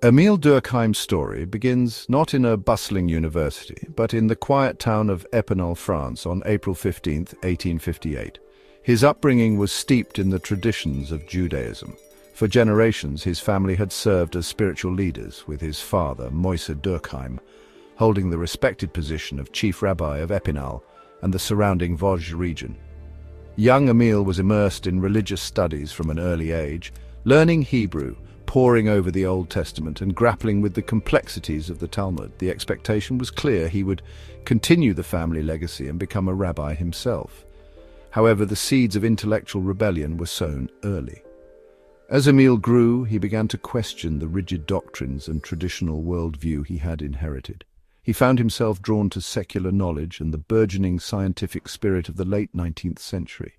Émile Durkheim's story begins not in a bustling university, but in the quiet town of Épinal, France, on April 15, 1858. His upbringing was steeped in the traditions of Judaism. For generations, his family had served as spiritual leaders, with his father, Émile Durkheim, holding the respected position of chief rabbi of Épinal and the surrounding Vosges region. Young Émile was immersed in religious studies from an early age, learning Hebrew, poring over the Old Testament and grappling with the complexities of the Talmud. The expectation was clear: he would continue the family legacy and become a rabbi himself. However, the seeds of intellectual rebellion were sown early. As Émile grew, he began to question the rigid doctrines and traditional worldview he had inherited. He found himself drawn to secular knowledge and the burgeoning scientific spirit of the late 19th century.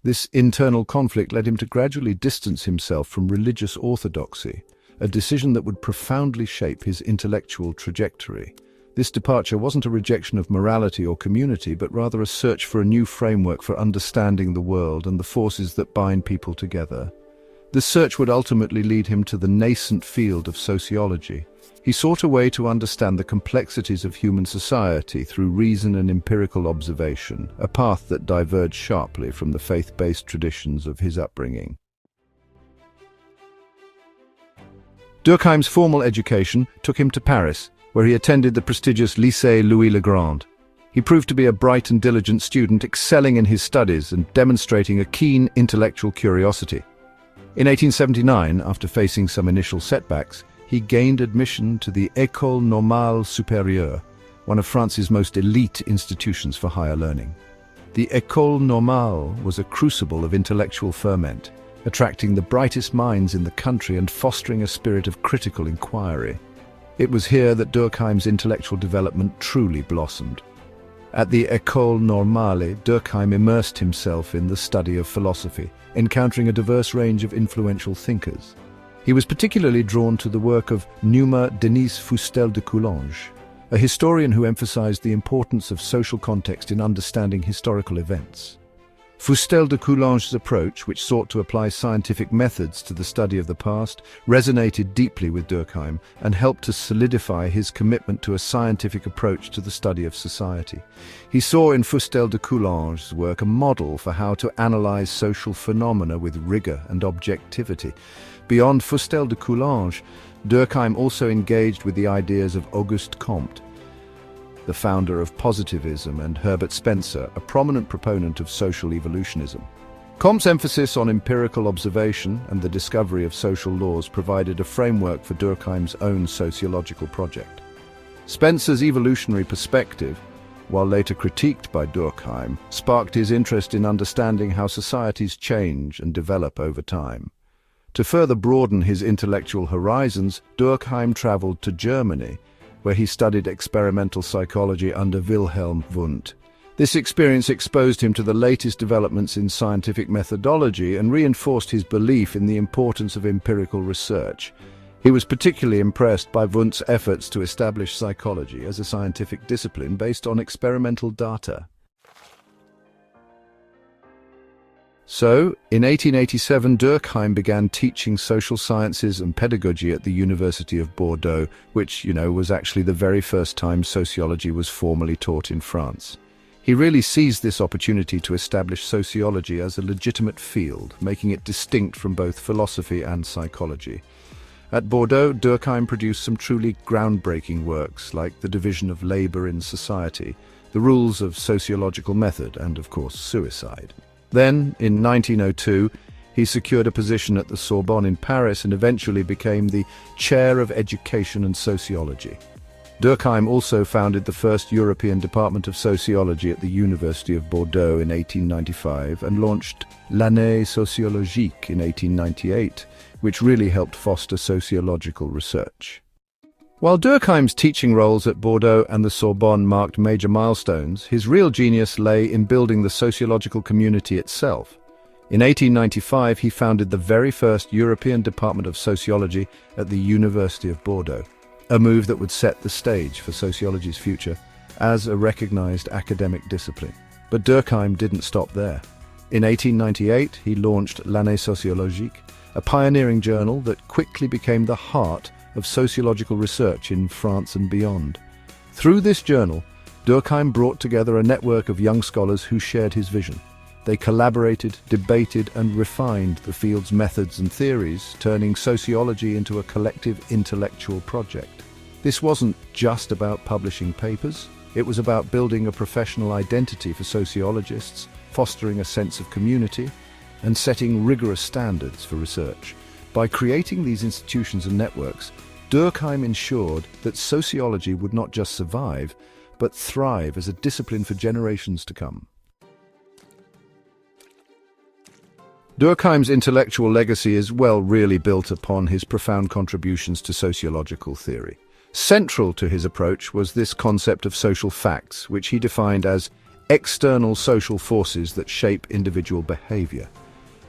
This internal conflict led him to gradually distance himself from religious orthodoxy, a decision that would profoundly shape his intellectual trajectory. This departure wasn't a rejection of morality or community, but rather a search for a new framework for understanding the world and the forces that bind people together. This search would ultimately lead him to the nascent field of sociology. He sought a way to understand the complexities of human society through reason and empirical observation, a path that diverged sharply from the faith-based traditions of his upbringing. Durkheim's formal education took him to Paris, where he attended the prestigious Lycée Louis-le-Grand. He proved to be a bright and diligent student, excelling in his studies and demonstrating a keen intellectual curiosity. In 1879, after facing some initial setbacks, he gained admission to the École Normale Supérieure, one of France's most elite institutions for higher learning. The École Normale was a crucible of intellectual ferment, attracting the brightest minds in the country and fostering a spirit of critical inquiry. It was here that Durkheim's intellectual development truly blossomed. At the École Normale, Durkheim immersed himself in the study of philosophy, encountering a diverse range of influential thinkers. He was particularly drawn to the work of Numa Denis Fustel de Coulanges, a historian who emphasized the importance of social context in understanding historical events. Fustel de Coulanges' approach, which sought to apply scientific methods to the study of the past, resonated deeply with Durkheim and helped to solidify his commitment to a scientific approach to the study of society. He saw in Fustel de Coulanges' work a model for how to analyze social phenomena with rigor and objectivity. Beyond Fustel de Coulanges, Durkheim also engaged with the ideas of Auguste Comte, the founder of positivism, and Herbert Spencer, a prominent proponent of social evolutionism. Comte's emphasis on empirical observation and the discovery of social laws provided a framework for Durkheim's own sociological project. Spencer's evolutionary perspective, while later critiqued by Durkheim, sparked his interest in understanding how societies change and develop over time. To further broaden his intellectual horizons, Durkheim traveled to Germany, where he studied experimental psychology under Wilhelm Wundt. This experience exposed him to the latest developments in scientific methodology and reinforced his belief in the importance of empirical research. He was particularly impressed by Wundt's efforts to establish psychology as a scientific discipline based on experimental data. So, in 1887, Durkheim began teaching social sciences and pedagogy at the University of Bordeaux, which, was actually the very first time sociology was formally taught in France. He really seized this opportunity to establish sociology as a legitimate field, making it distinct from both philosophy and psychology. At Bordeaux, Durkheim produced some truly groundbreaking works, like The Division of Labor in Society, The Rules of Sociological Method, and, of course, Suicide. Then, in 1902, he secured a position at the Sorbonne in Paris and eventually became the Chair of Education and Sociology. Durkheim also founded the first European Department of Sociology at the University of Bordeaux in 1895 and launched l'année sociologique in 1898, which really helped foster sociological research. While Durkheim's teaching roles at Bordeaux and the Sorbonne marked major milestones, his real genius lay in building the sociological community itself. In 1895, he founded the very first European Department of Sociology at the University of Bordeaux, a move that would set the stage for sociology's future as a recognized academic discipline. But Durkheim didn't stop there. In 1898, he launched l'année sociologique, a pioneering journal that quickly became the heart of sociological research in France and beyond. Through this journal, Durkheim brought together a network of young scholars who shared his vision. They collaborated, debated, and refined the field's methods and theories, turning sociology into a collective intellectual project. This wasn't just about publishing papers. It was about building a professional identity for sociologists, fostering a sense of community, and setting rigorous standards for research. By creating these institutions and networks, Durkheim ensured that sociology would not just survive, but thrive as a discipline for generations to come. Durkheim's intellectual legacy is really built upon his profound contributions to sociological theory. Central to his approach was this concept of social facts, which he defined as external social forces that shape individual behavior.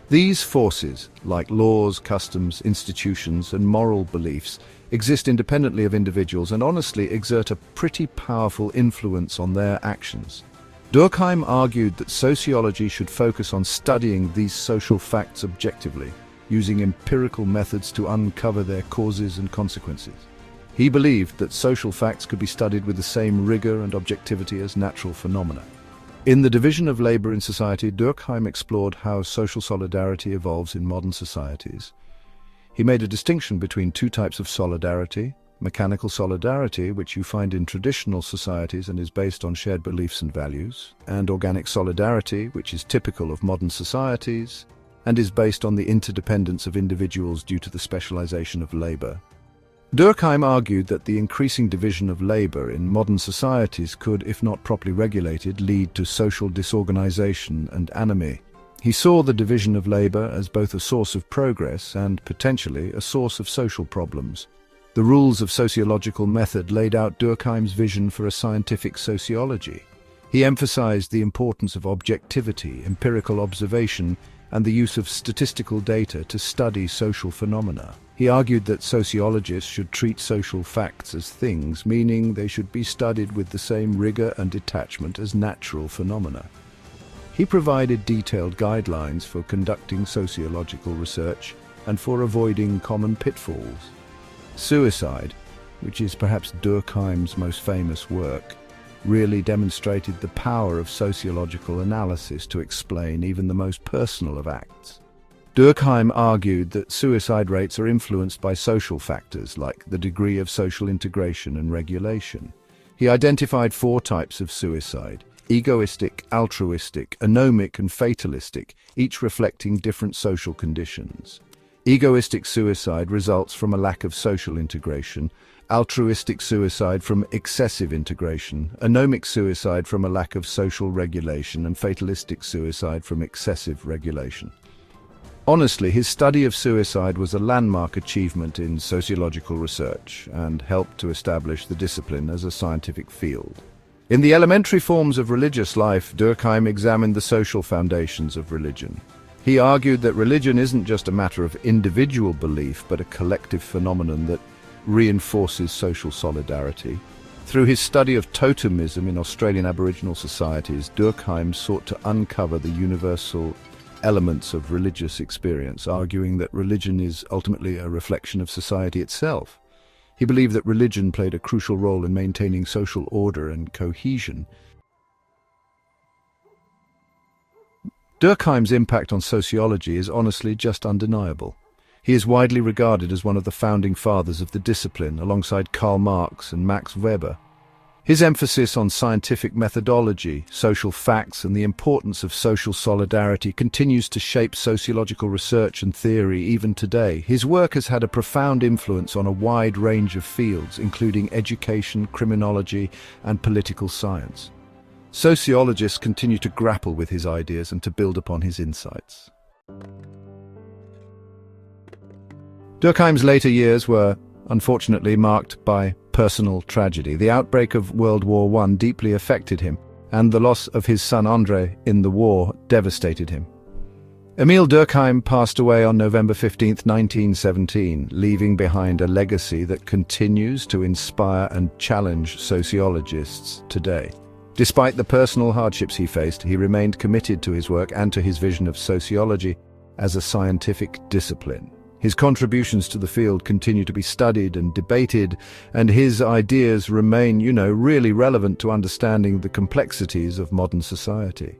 These forces, like laws, customs, institutions, and moral beliefs, exist independently of individuals and honestly exert a pretty powerful influence on their actions. Durkheim argued that sociology should focus on studying these social facts objectively, using empirical methods to uncover their causes and consequences. He believed that social facts could be studied with the same rigor and objectivity as natural phenomena. In The Division of Labor in Society, Durkheim explored how social solidarity evolves in modern societies. He made a distinction between two types of solidarity: mechanical solidarity, which you find in traditional societies and is based on shared beliefs and values, and organic solidarity, which is typical of modern societies and is based on the interdependence of individuals due to the specialization of labor. Durkheim argued that the increasing division of labor in modern societies could, if not properly regulated, lead to social disorganization and anomie. He saw the division of labor as both a source of progress and, potentially, a source of social problems. The rules of sociological method laid out Durkheim's vision for a scientific sociology. He emphasized the importance of objectivity, empirical observation, and the use of statistical data to study social phenomena. He argued that sociologists should treat social facts as things, meaning they should be studied with the same rigor and detachment as natural phenomena. He provided detailed guidelines for conducting sociological research and for avoiding common pitfalls. Suicide, which is perhaps Durkheim's most famous work, really demonstrated the power of sociological analysis to explain even the most personal of acts. Durkheim argued that suicide rates are influenced by social factors like the degree of social integration and regulation. He identified 4 types of suicide: egoistic, altruistic, anomic, and fatalistic, each reflecting different social conditions. Egoistic suicide results from a lack of social integration, altruistic suicide from excessive integration, anomic suicide from a lack of social regulation, and fatalistic suicide from excessive regulation. Honestly, his study of suicide was a landmark achievement in sociological research and helped to establish the discipline as a scientific field. In the elementary forms of religious life, Durkheim examined the social foundations of religion. He argued that religion isn't just a matter of individual belief, but a collective phenomenon that reinforces social solidarity. Through his study of totemism in Australian Aboriginal societies, Durkheim sought to uncover the universal elements of religious experience, arguing that religion is ultimately a reflection of society itself. He believed that religion played a crucial role in maintaining social order and cohesion. Durkheim's impact on sociology is honestly just undeniable. He is widely regarded as one of the founding fathers of the discipline, alongside Karl Marx and Max Weber. His emphasis on scientific methodology, social facts, and the importance of social solidarity continues to shape sociological research and theory even today. His work has had a profound influence on a wide range of fields, including education, criminology, and political science. Sociologists continue to grapple with his ideas and to build upon his insights. Durkheim's later years were, unfortunately, marked by personal tragedy. The outbreak of World War I deeply affected him, and the loss of his son André in the war devastated him. Émile Durkheim passed away on November 15, 1917, leaving behind a legacy that continues to inspire and challenge sociologists today. Despite the personal hardships he faced, he remained committed to his work and to his vision of sociology as a scientific discipline. His contributions to the field continue to be studied and debated, and his ideas remain, really relevant to understanding the complexities of modern society.